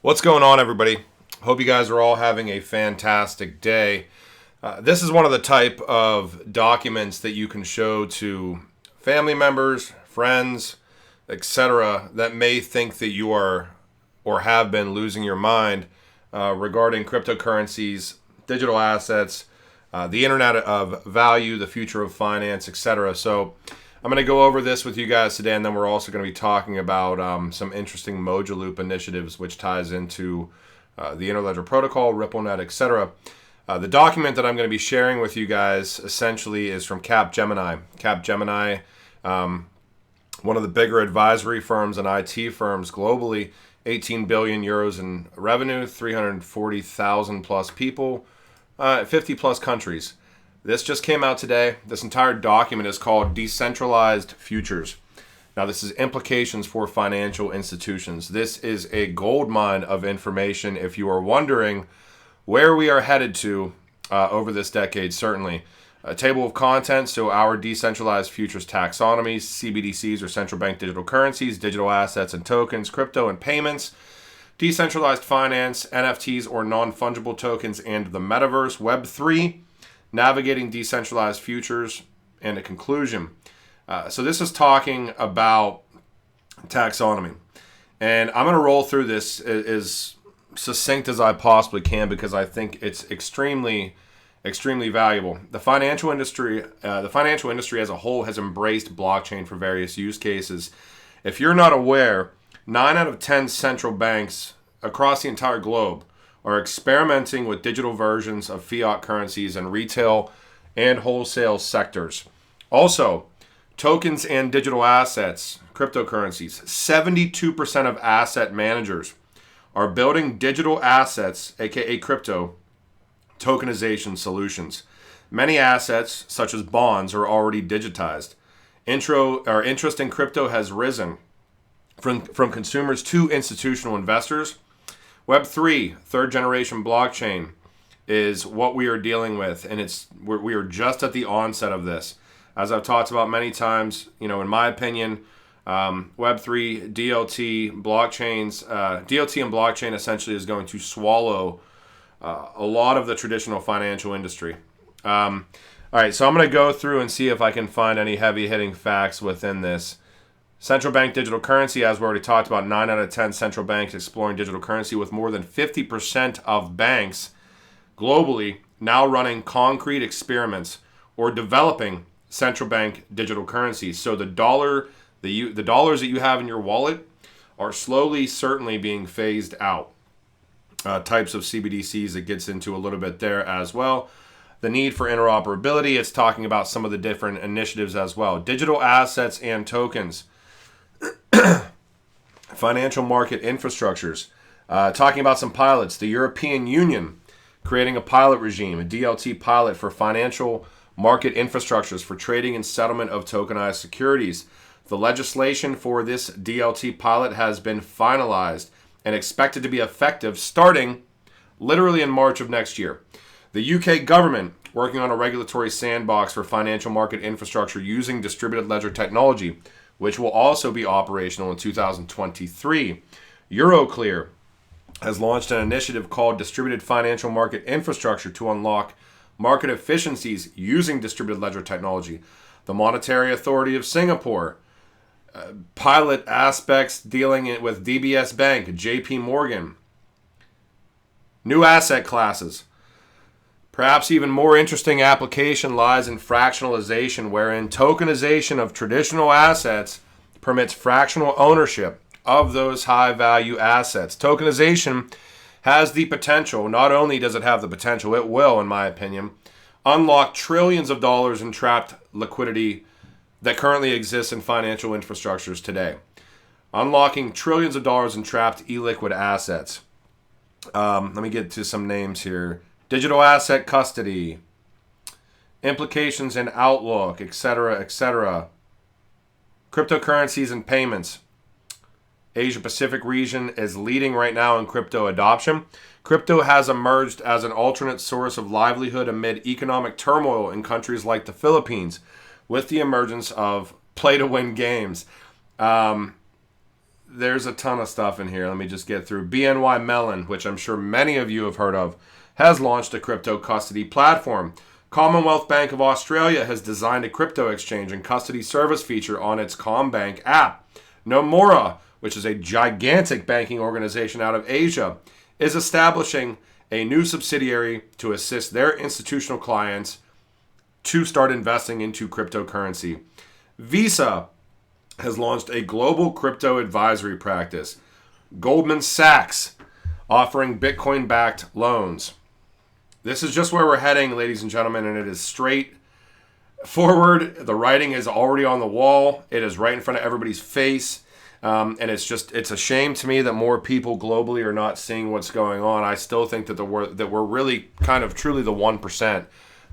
What's going on, everybody? Hope you guys are all having a fantastic day. This is one of the type of documents that you can show to family members, friends, etc. that may think that you are or have been losing your mind regarding cryptocurrencies, digital assets, the internet of value, the future of finance, etc. So I'm going to go over this with you guys today, and then we're also going to be talking about some interesting Mojo Loop initiatives, which ties into the Interledger Protocol, RippleNet, etc. The document that I'm going to be sharing with you guys essentially is from Capgemini. Capgemini, one of the bigger advisory firms and IT firms globally, 18 billion euros in revenue, 340,000 plus people, 50 plus countries. This just came out today. This entire document is called Decentralized Futures. Now, this is implications for financial institutions. This is a goldmine of information if you are wondering where we are headed to over this decade, certainly. A table of contents, so our decentralized futures taxonomies, CBDCs or central bank digital currencies, digital assets and tokens, crypto and payments, decentralized finance, NFTs or non-fungible tokens, and the metaverse, Web3, navigating decentralized futures, and a conclusion. So this is talking about taxonomy. And I'm going to roll through this as succinct as I possibly can because I think it's extremely valuable. The financial industry as a whole has embraced blockchain for various use cases. If you're not aware, 9 out of 10 central banks across the entire globe are experimenting with digital versions of fiat currencies in retail and wholesale sectors. Also, tokens and digital assets, cryptocurrencies, 72% of asset managers are building digital assets, aka crypto, tokenization solutions. Many assets, such as bonds, are already digitized. Interest in crypto has risen from consumers to institutional investors. Web3, third generation blockchain, is what we are dealing with, and we are just at the onset of this. As I've talked about many times, in my opinion, Web3, DLT, blockchains, DLT and blockchain essentially is going to swallow a lot of the traditional financial industry. All right, so I'm going to go through and see if I can find any heavy hitting facts within this. Central bank digital currency, as we already talked about, 9 out of 10 central banks exploring digital currency, with more than 50% of banks globally now running concrete experiments or developing central bank digital currencies. So the dollars that you have in your wallet are slowly, certainly being phased out. Types of CBDCs it gets into a little bit there as well. The need for interoperability, it's talking about some of the different initiatives as well. Digital assets and tokens. Financial market infrastructures. Talking about some pilots. The European Union creating a pilot regime, a DLT pilot for financial market infrastructures for trading and settlement of tokenized securities. The legislation for this DLT pilot has been finalized and expected to be effective starting literally in March of next year. The UK government working on a regulatory sandbox for financial market infrastructure using distributed ledger technology, which will also be operational in 2023. Euroclear has launched an initiative called Distributed Financial Market Infrastructure to unlock market efficiencies using distributed ledger technology. The Monetary Authority of Singapore, pilot aspects dealing with DBS Bank, JP Morgan. New asset classes. Perhaps even more interesting application lies in fractionalization, wherein tokenization of traditional assets permits fractional ownership of those high-value assets. Tokenization has the potential, not only does it have the potential, it will, in my opinion, unlock trillions of dollars in trapped liquidity that currently exists in financial infrastructures today. Unlocking trillions of dollars in trapped illiquid assets. Let me get to some names here. Digital asset custody, implications in outlook, etc., etc. Cryptocurrencies and payments. Asia Pacific region is leading right now in crypto adoption. Crypto has emerged as an alternate source of livelihood amid economic turmoil in countries like the Philippines, with the emergence of play-to-win games. there's a ton of stuff in here. Let me just get through. BNY Mellon, which I'm sure many of you have heard of, has launched a crypto custody platform. Commonwealth Bank of Australia has designed a crypto exchange and custody service feature on its CommBank app. Nomura, which is a gigantic banking organization out of Asia, is establishing a new subsidiary to assist their institutional clients to start investing into cryptocurrency. Visa has launched a global crypto advisory practice. Goldman Sachs offering Bitcoin-backed loans. This is just where we're heading, ladies and gentlemen, and it is straight forward. The writing is already on the wall. It is right in front of everybody's face. And it's a shame to me that more people globally are not seeing what's going on. I still think that we're really kind of truly the 1%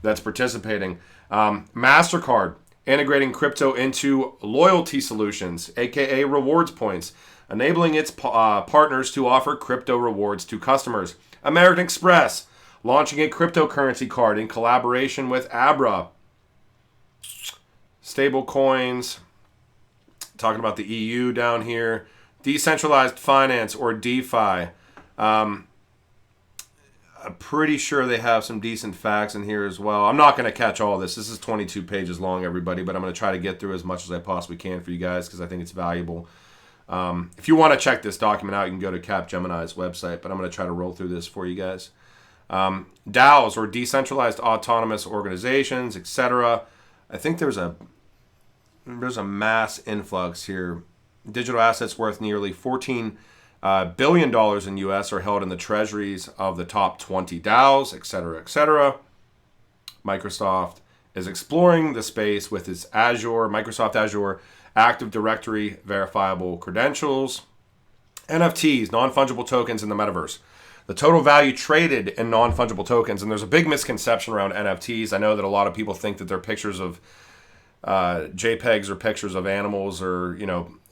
that's participating. MasterCard integrating crypto into loyalty solutions, aka rewards points, enabling its partners to offer crypto rewards to customers. American Express launching a cryptocurrency card in collaboration with Abra. Stable coins. Talking about the EU down here. Decentralized finance, or DeFi. I'm pretty sure they have some decent facts in here as well. I'm not going to catch all this. This is 22 pages long, everybody, but I'm going to try to get through as much as I possibly can for you guys because I think it's valuable. If you want to check this document out, you can go to Capgemini's website, but I'm going to try to roll through this for you guys. DAOs, or decentralized autonomous organizations, etc. I think there's a mass influx here. Digital assets worth nearly $14 billion in U.S. are held in the treasuries of the top 20 DAOs, etc., etc. Microsoft is exploring the space with its Microsoft Azure Active Directory verifiable credentials. NFTs, non-fungible tokens in the metaverse. The total value traded in non-fungible tokens, and there's a big misconception around NFTs. I know that a lot of people think that they're pictures of JPEGs or pictures of animals or,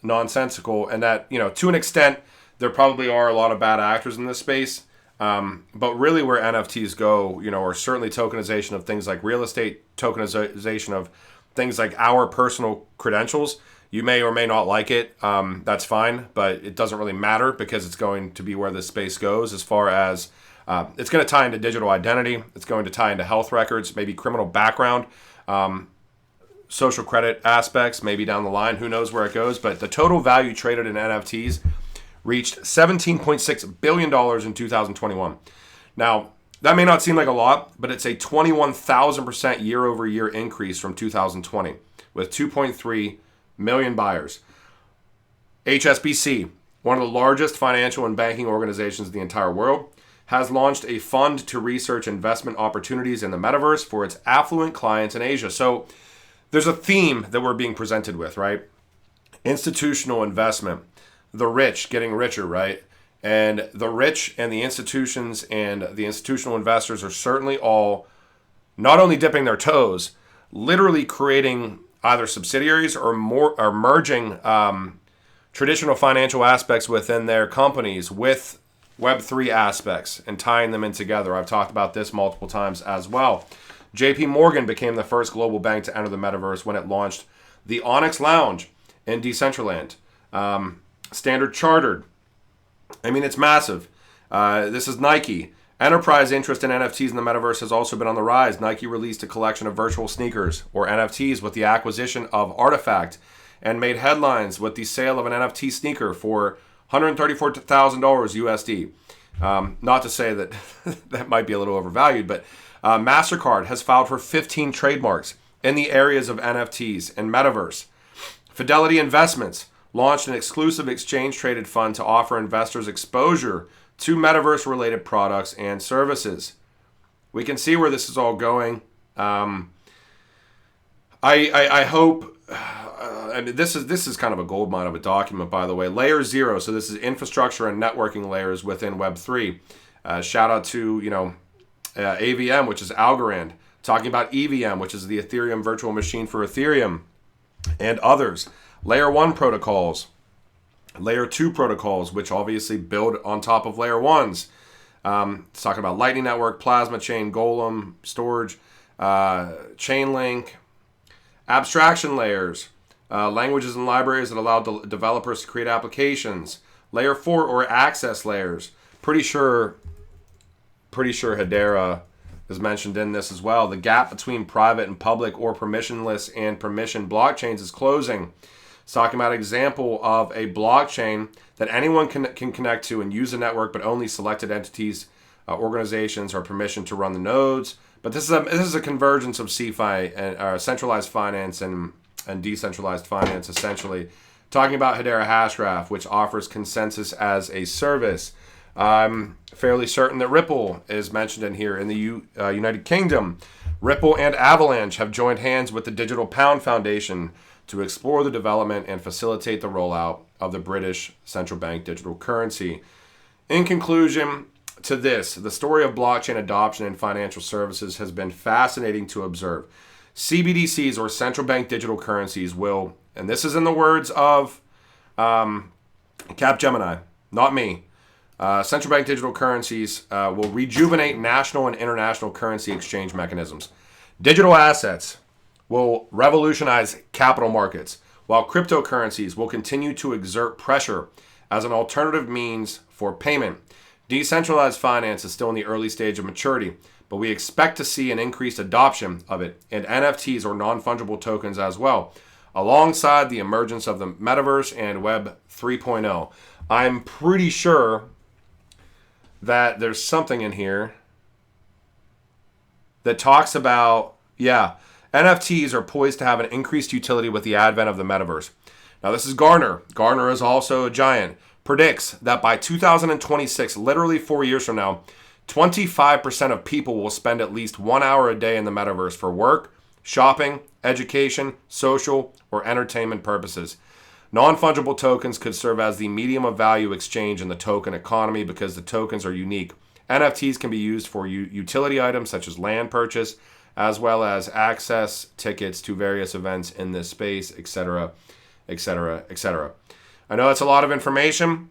nonsensical, and that, to an extent, there probably are a lot of bad actors in this space. But really where NFTs go, are certainly tokenization of things like real estate, tokenization of things like our personal credentials. You may or may not like it. That's fine, but it doesn't really matter because it's going to be where this space goes as far as it's going to tie into digital identity. It's going to tie into health records, maybe criminal background, social credit aspects, maybe down the line. Who knows where it goes? But the total value traded in NFTs reached $17.6 billion in 2021. Now, that may not seem like a lot, but it's a 21,000% year-over-year increase from 2020 with 2.3 million buyers. Hsbc, one of the largest financial and banking organizations in the entire world, has launched a fund to research investment opportunities in the metaverse for its affluent clients in Asia. So there's a theme that we're being presented with, right? Institutional investment, the rich getting richer, right? And the rich and the institutions and the institutional investors are certainly all not only dipping their toes, literally creating either subsidiaries or merging traditional financial aspects within their companies with Web3 aspects and tying them in together. I've talked about this multiple times as well. JP Morgan became the first global bank to enter the metaverse when it launched the Onyx Lounge in Decentraland. Standard Chartered. I mean, it's massive. This is Nike. Enterprise interest in NFTs in the metaverse has also been on the rise. Nike released a collection of virtual sneakers, or NFTs, with the acquisition of Artifact and made headlines with the sale of an NFT sneaker for $134,000 USD. Not to say that that might be a little overvalued, but MasterCard has filed for 15 trademarks in the areas of NFTs and metaverse. Fidelity Investments launched an exclusive exchange-traded fund to offer investors exposure to metaverse-related products and services. We can see where this is all going. I hope, and this is kind of a goldmine of a document, by the way. Layer 0, so this is infrastructure and networking layers within Web3. Shout out to, AVM, which is Algorand. Talking about EVM, which is the Ethereum virtual machine for Ethereum, and others. Layer 1 protocols. Layer 2 protocols, which obviously build on top of Layer 1s. It's talking about Lightning Network, Plasma Chain, Golem, Storage, Chainlink, abstraction layers, languages and libraries that allow developers to create applications, layer 4 or access layers. Pretty sure Hedera is mentioned in this as well. The gap between private and public or permissionless and permissioned blockchains is closing. It's talking about an example of a blockchain that anyone can connect to and use the network, but only selected entities, organizations are permissioned to run the nodes. But this is a convergence of CeFi and centralized finance and decentralized finance, essentially. Talking about Hedera Hashgraph, which offers consensus as a service. I'm fairly certain that Ripple is mentioned in here. In the United Kingdom, Ripple and Avalanche have joined hands with the Digital Pound Foundation to explore the development and facilitate the rollout of the British central bank digital currency. In conclusion to this, the story of blockchain adoption in financial services has been fascinating to observe. CBDCs, or central bank digital currencies, will, and this is in the words of Capgemini, not me, central bank digital currencies will rejuvenate national and international currency exchange mechanisms. Digital assets will revolutionize capital markets, while cryptocurrencies will continue to exert pressure as an alternative means for payment. Decentralized finance is still in the early stage of maturity, but we expect to see an increased adoption of it, and NFTs, or non-fungible tokens, as well, alongside the emergence of the metaverse and Web 3.0. I'm pretty sure that there's something in here that talks about, NFTs are poised to have an increased utility with the advent of the metaverse. Now, this is Gartner. Gartner is also a giant. Predicts that by 2026, literally 4 years from now, 25% of people will spend at least 1 hour a day in the metaverse for work, shopping, education, social, or entertainment purposes. Non-fungible tokens could serve as the medium of value exchange in the token economy because the tokens are unique. NFTs can be used for utility items such as land purchase, as well as access tickets to various events in this space, etc., etc., etc. I know that's a lot of information.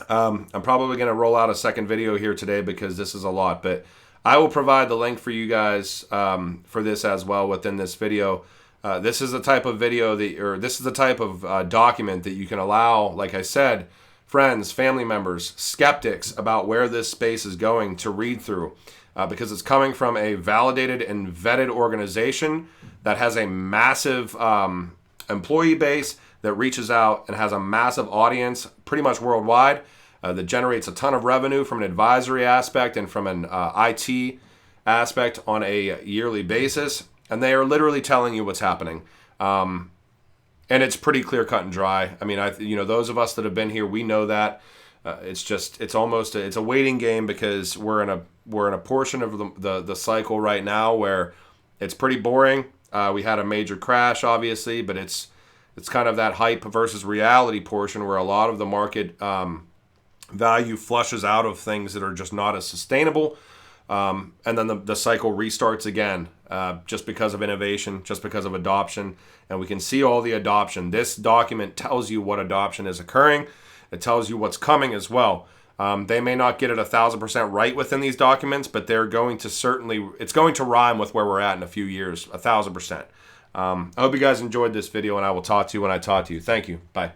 I'm probably going to roll out a second video here today because this is a lot, but I will provide the link for you guys for this as well within this video. This is the type of video this is the type of document that you can allow, like I said, friends, family members, skeptics about where this space is going to read through, because it's coming from a validated and vetted organization that has a massive employee base that reaches out and has a massive audience pretty much worldwide, that generates a ton of revenue from an advisory aspect and from an IT aspect on a yearly basis. And they are literally telling you what's happening. And it's pretty clear cut and dry. I mean, those of us that have been here, we know that. It's a waiting game because we're in a portion of the cycle right now where it's pretty boring. We had a major crash, obviously, but it's kind of that hype versus reality portion where a lot of the market value flushes out of things that are just not as sustainable. And then the cycle restarts again, just because of innovation, just because of adoption. And we can see all the adoption. This document tells you what adoption is occurring. It tells you what's coming as well. They may not get it 1,000% right within these documents, but they're going to it's going to rhyme with where we're at in a few years, 1,000%. I hope you guys enjoyed this video, and I will talk to you when I talk to you. Thank you. Bye.